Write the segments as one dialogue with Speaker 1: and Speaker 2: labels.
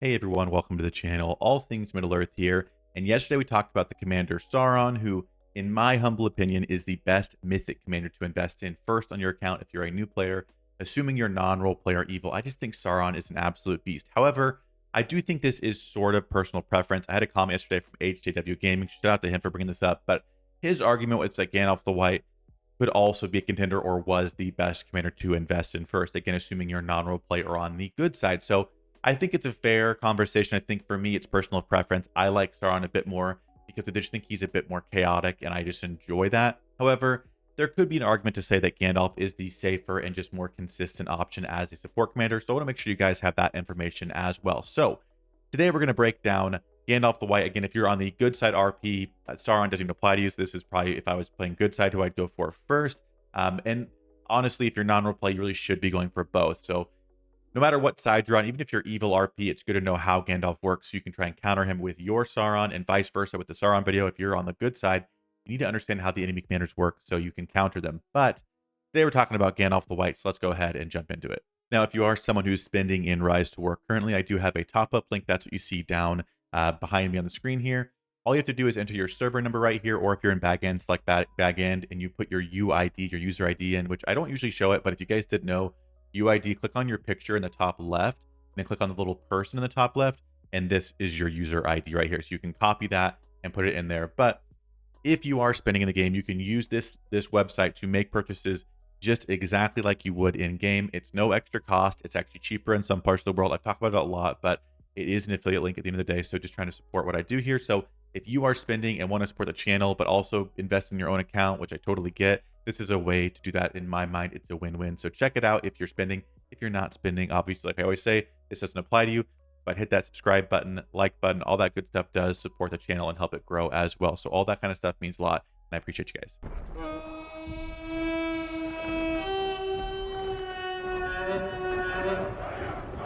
Speaker 1: Hey everyone, welcome to the channel. All things Middle Earth here. And yesterday we talked about the commander Sauron, who, in my humble opinion, is the best mythic commander to invest in first on your account if you're a new player, assuming you're non-role player evil. I just think Sauron is an absolute beast. However, I do think this is sort of personal preference. I had a comment yesterday from HJW Gaming. Shout out to him for bringing this up. But his argument was that Gandalf the White could also be a contender or was the best commander to invest in first. Again, assuming you're non-role player or on the good side. So I think it's a fair conversation. I think for me, it's personal preference. I like Sauron a bit more because I just think he's a bit more chaotic and I just enjoy that. However, there could be an argument to say that Gandalf is the safer and just more consistent option as a support commander. So I want to make sure you guys have that information as well. So today we're going to break down Gandalf the White. Again, if you're on the good side RP, Sauron doesn't even apply to you. So this is probably, if I was playing good side, who I'd go for first. And honestly, if you're non-role play, you really should be going for both. So no matter what side you're on, even if you're evil RP, it's good to know how Gandalf works so you can try and counter him with your Sauron and vice versa with the Sauron video. If you're on the good side, you need to understand how the enemy commanders work so you can counter them. But today we're talking about Gandalf the White, so let's go ahead and jump into it. Now, if you are someone who's spending in Rise to War currently, I do have a top-up link. That's what you see down behind me on the screen here. All you have to do is enter your server number right here, or if you're in bag end, select bag end, and you put your UID, your user ID in, which I don't usually show it, but if you guys did know, UID, click on your picture in the top left, and then click on the little person in the top left, and this is your user ID right here. So you can copy that and put it in there. But if you are spending in the game, you can use this website to make purchases just exactly like you would in game. It's no extra cost. It's actually cheaper in some parts of the world. I've talked about it a lot, but it is an affiliate link at the end of the day. So just trying to support what I do here. So if you are spending and want to support the channel, but also invest in your own account, which I totally get, this is a way to do that. In my mind, it's a win-win. So check it out if you're spending. If you're not spending, obviously, like I always say, this doesn't apply to you, but hit that subscribe button, like button, all that good stuff does support the channel and help it grow as well. So all that kind of stuff means a lot, and I appreciate you guys.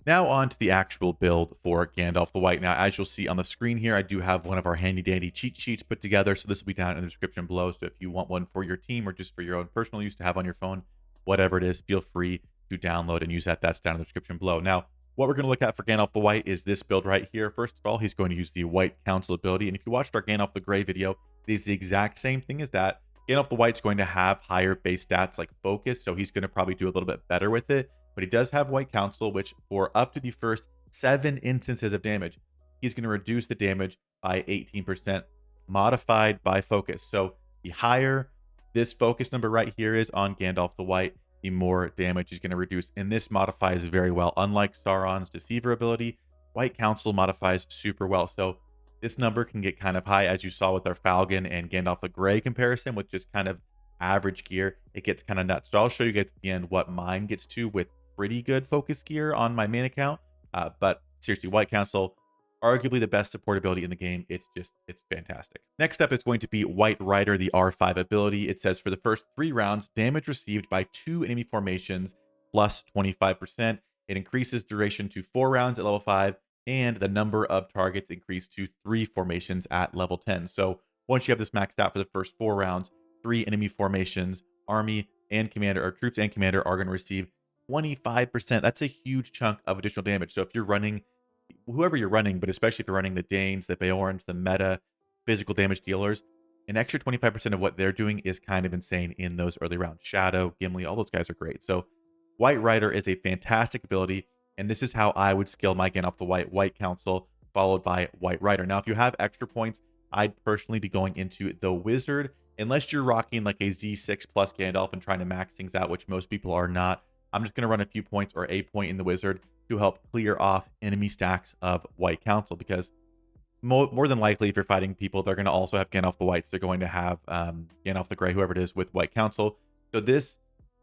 Speaker 1: Now on to the actual build for Gandalf the White. Now, as you'll see on the screen here, I do have one of our handy dandy cheat sheets put together. So this will be down in the description below. So if you want one for your team or just for your own personal use to have on your phone, whatever it is, feel free to download and use that. That's down in the description below. Now, what we're going to look at for Gandalf the White is this build right here. First of all, he's going to use the White Council ability. And if you watched our Gandalf the Gray video, it is the exact same thing as that. Gandalf the White's going to have higher base stats like focus, so he's going to probably do a little bit better with it. But he does have White Council, which for up to the first 7 instances of damage, he's going to reduce the damage by 18%, modified by focus. So the higher this focus number right here is on Gandalf the White, the more damage he's going to reduce. And this modifies very well. Unlike Sauron's Deceiver ability, White Council modifies super well. So this number can get kind of high, as you saw with our Falcon and Gandalf the Gray comparison, with just kind of average gear. It gets kind of nuts. So I'll show you guys at the end what mine gets to with pretty good focus gear on my main account. But seriously, White Council, arguably the best support ability in the game. It's fantastic. Next up is going to be White Rider, the R5 ability. It says for the first 3 rounds, damage received by 2 enemy formations plus 25%. It increases duration to 4 rounds at level 5, and the number of targets increased to 3 formations at level 10. So once you have this maxed out for the first 4 rounds, 3 enemy formations, army and commander, or troops and commander, are going to receive 25%. That's a huge chunk of additional damage. So if you're running, whoever you're running, but especially if you're running the Danes, the Beorns, the meta physical damage dealers, an extra 25% of what they're doing is kind of insane in those early rounds. Shadow, Gimli, all those guys are great. So White Rider is a fantastic ability, and this is how I would scale my Gandalf the White Council, followed by White Rider. Now, if you have extra points, I'd personally be going into the Wizard, unless you're rocking like a Z6 plus Gandalf and trying to max things out, which most people are not. I'm just going to run a few points or a point in the Wizard to help clear off enemy stacks of White Council, because more than likely, if you're fighting people, they're going to also have Gandalf the White. So they're going to have Gandalf the Gray, whoever it is, with White Council. So this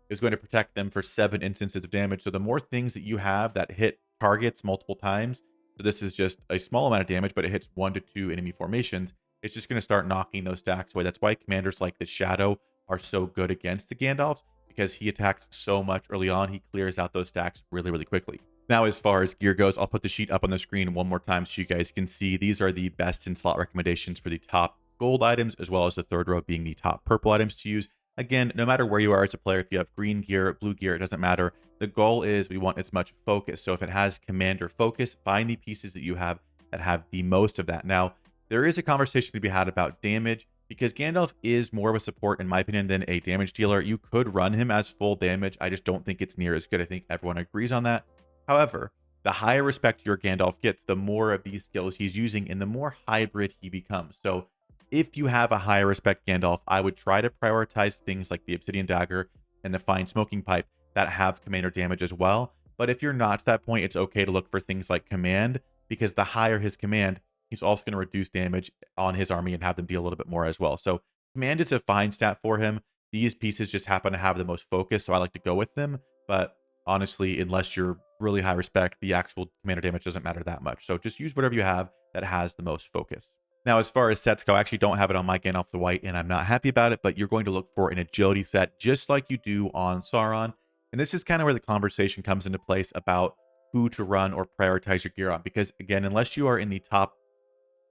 Speaker 1: is going to protect them for 7 instances of damage. So the more things that you have that hit targets multiple times, so this is just a small amount of damage, but it hits 1 to 2 enemy formations, it's just going to start knocking those stacks away. That's why commanders like the Shadow are so good against the Gandalfs, because he attacks so much early on. He clears out those stacks really, really quickly. Now, as far as gear goes, I'll put the sheet up on the screen one more time so you guys can see. These are the best in slot recommendations for the top gold items, as well as the third row being the top purple items to use. Again, no matter where you are as a player, if you have green gear, blue gear, it doesn't matter. The goal is we want as much focus. So if it has commander focus, find the pieces that you have that have the most of that. Now, there is a conversation to be had about damage because Gandalf is more of a support, in my opinion, than a damage dealer. You could run him as full damage. I just don't think it's near as good. I think everyone agrees on that. However, the higher respect your Gandalf gets, the more of these skills he's using and the more hybrid he becomes. So if you have a higher respect Gandalf, I would try to prioritize things like the Obsidian Dagger and the Fine Smoking Pipe that have commander damage as well. But if you're not to that point, it's okay to look for things like command, because the higher his command, he's also going to reduce damage on his army and have them deal a little bit more as well. So command is a fine stat for him. These pieces just happen to have the most focus, so I like to go with them. But honestly, unless you're really high respect, the actual commander damage doesn't matter that much. So just use whatever you have that has the most focus. Now, as far as sets go, I actually don't have it on my Gandalf the White, and I'm not happy about it, but you're going to look for an agility set just like you do on Sauron. And this is kind of where the conversation comes into place about who to run or prioritize your gear on. Because again, unless you are in the top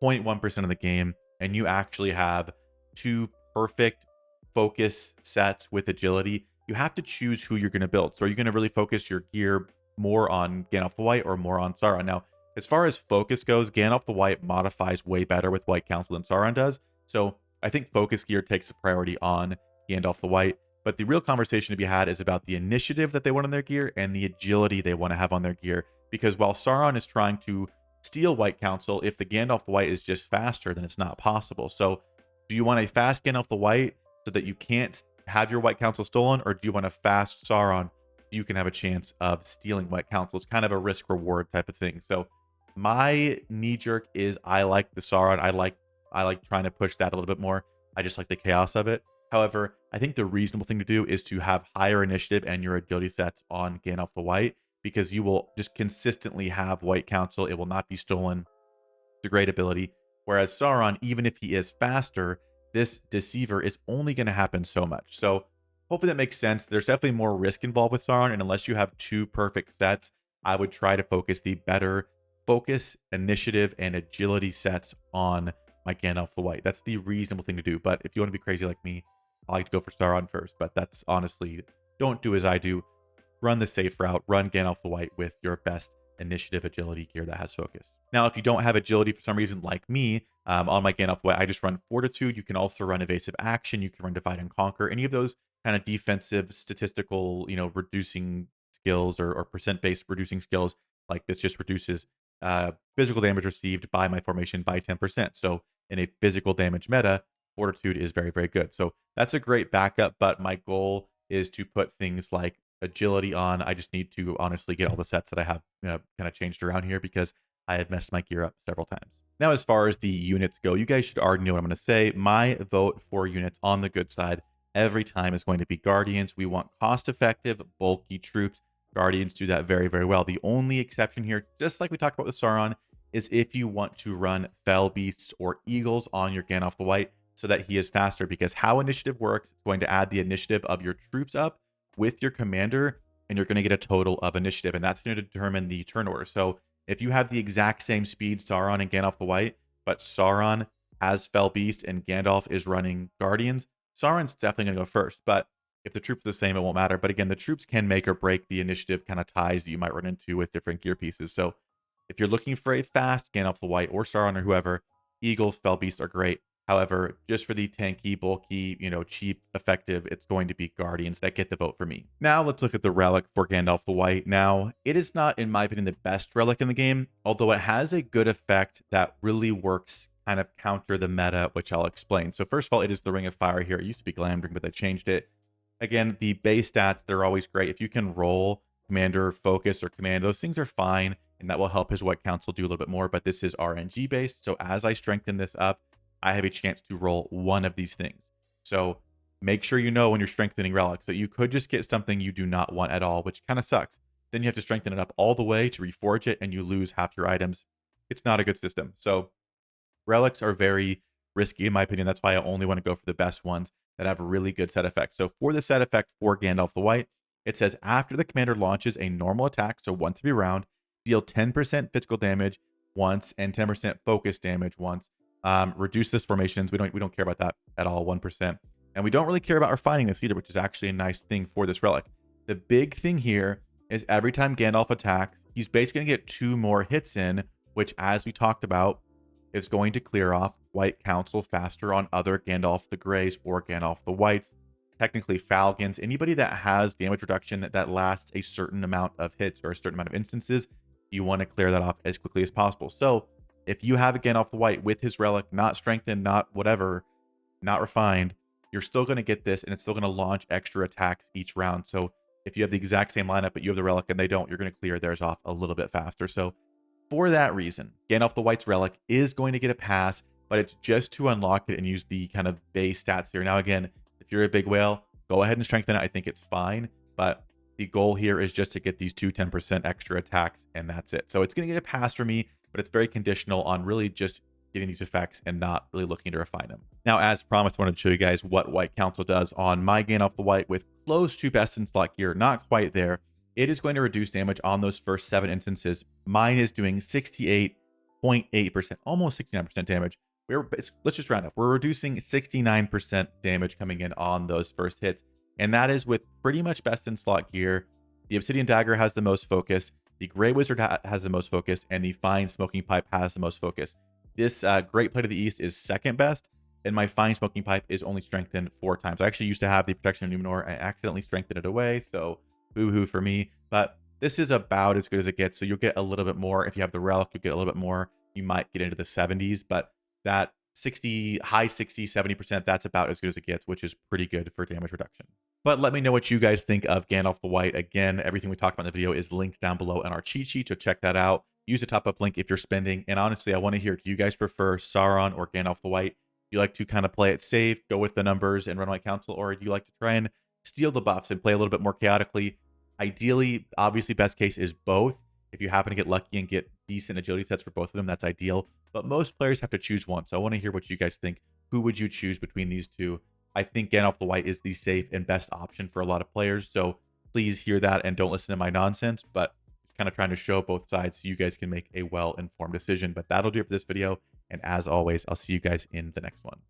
Speaker 1: 0.1% of the game and you actually have two perfect focus sets with agility, you have to choose who you're going to build. So are you going to really focus your gear more on Gandalf the White or more on Sauron? Now, as far as focus goes, Gandalf the White modifies way better with White Council than Sauron does. So I think focus gear takes a priority on Gandalf the White. But the real conversation to be had is about the initiative that they want on their gear and the agility they want to have on their gear. Because while Sauron is trying to steal White Council, if the Gandalf the White is just faster, then it's not possible. So do you want a fast Gandalf the White so that you can't have your White Council stolen? Or do you want a fast Sauron so you can have a chance of stealing White Council? It's kind of a risk reward type of thing. So my knee jerk is I like the Sauron. I like trying to push that a little bit more. I just like the chaos of it. However, I think the reasonable thing to do is to have higher initiative and your agility sets on Gandalf the White, because you will just consistently have White Council. It will not be stolen. It's a great ability. Whereas Sauron, even if he is faster, this Deceiver is only going to happen so much. So hopefully that makes sense. There's definitely more risk involved with Sauron, and unless you have two perfect sets, I would try to focus the better focus, initiative, and agility sets on my Gandalf the White. That's the reasonable thing to do. But if you want to be crazy like me, I like to go for Sauron first. But that's honestly, don't do as I do. Run the safe route. Run Gandalf the White with your best initiative agility gear that has focus. Now, if you don't have agility for some reason like me, on my Gandalf the White, I just run Fortitude. You can also run Evasive Action. You can run Divide and Conquer. Any of those kind of defensive, statistical, reducing skills or percent-based reducing skills, like this just reduces physical damage received by my formation by 10%. So in a physical damage meta, Fortitude is very, very good. So that's a great backup, but my goal is to put things like agility on. I just need to honestly get all the sets that I have kind of changed around here because I had messed my gear up several times. Now, as far as the units go, you guys should already know what I'm going to say. My vote for units on the good side every time is going to be Guardians. We want cost-effective, bulky troops. Guardians do that very, very well. The only exception here, just like we talked about with Sauron, is if you want to run Fell Beasts or Eagles on your Gandalf the White so that he is faster, because how initiative works, it's going to add the initiative of your troops up with your commander, and you're going to get a total of initiative, and that's going to determine the turn order. So if you have the exact same speed, Sauron and Gandalf the White, but Sauron has Fell Beast and Gandalf is running Guardians, Sauron's definitely going to go first. But if the troops are the same, it won't matter. But again, the troops can make or break the initiative kind of ties that you might run into with different gear pieces. So if you're looking for a fast Gandalf the White or Sauron or whoever, Eagles, Fell Beast are great. However, just for the tanky, bulky, cheap, effective, it's going to be Guardians that get the vote for me. Now let's look at the Relic for Gandalf the White. Now, it is not, in my opinion, the best Relic in the game, although it has a good effect that really works kind of counter the meta, which I'll explain. So first of all, it is the Ring of Fire here. It used to be Glamdring, but they changed it. Again, the base stats, they're always great. If you can roll Commander, Focus, or Command, those things are fine, and that will help his White Council do a little bit more, but this is RNG based. So as I strengthen this up, I have a chance to roll one of these things. So make sure you know when you're strengthening relics that you could just get something you do not want at all, which kind of sucks. Then you have to strengthen it up all the way to reforge it, and you lose half your items. It's not a good system. So relics are very risky, in my opinion. That's why I only want to go for the best ones that have really good set effects. So for the set effect for Gandalf the White, it says after the commander launches a normal attack, so once every round, deal 10% physical damage once and 10% focus damage once. Reduce this formations. We don't care about that at all, 1%. And we don't really care about refining this either, which is actually a nice thing for this relic. The big thing here is every time Gandalf attacks, he's basically going to get 2 more hits in, which, as we talked about, is going to clear off White Council faster on other Gandalf the Greys or Gandalf the Whites. Technically, Falcons, anybody that has damage reduction that lasts a certain amount of hits or a certain amount of instances, you want to clear that off as quickly as possible. So if you have a Gandalf the White with his relic, not strengthened, not whatever, not refined, you're still going to get this, and it's still going to launch extra attacks each round. So if you have the exact same lineup, but you have the relic and they don't, you're going to clear theirs off a little bit faster. So for that reason, Gandalf the White's relic is going to get a pass, but it's just to unlock it and use the kind of base stats here. Now, again, if you're a big whale, go ahead and strengthen it. I think it's fine, but the goal here is just to get these 10% extra attacks, and that's it. So it's going to get a pass for me, but it's very conditional on really just getting these effects and not really looking to refine them. Now, as promised, I wanted to show you guys what White Council does on my Gandalf the White with close to best in slot gear, not quite there. It is going to reduce damage on those first 7 instances. Mine is doing 68.8%, almost 69% damage. Let's just round up. We're reducing 69% damage coming in on those first hits, and that is with pretty much best in slot gear. The Obsidian Dagger has the most focus, the Grey Wizard has the most focus, and the Fine Smoking Pipe has the most focus. This Great Plate of the East is second best, and my Fine Smoking Pipe is only strengthened 4 times. I actually used to have the Protection of Numenor. I accidentally strengthened it away, so boo-hoo for me. But this is about as good as it gets, so you'll get a little bit more. If you have the Relic, you'll get a little bit more. You might get into the 70s, but that high 60, 70%, that's about as good as it gets, which is pretty good for damage reduction. But let me know what you guys think of Gandalf the White. Again, everything we talked about in the video is linked down below in our cheat sheet, so check that out. Use the top-up link if you're spending. And honestly, I want to hear, do you guys prefer Sauron or Gandalf the White? Do you like to kind of play it safe, go with the numbers and run White Council, or do you like to try and steal the buffs and play a little bit more chaotically? Ideally, obviously, best case is both. If you happen to get lucky and get decent agility sets for both of them, that's ideal. But most players have to choose one. So I want to hear what you guys think. Who would you choose between these two? I think Gandalf the White is the safe and best option for a lot of players. So please hear that and don't listen to my nonsense. But kind of trying to show both sides so you guys can make a well-informed decision. But that'll do it for this video. And as always, I'll see you guys in the next one.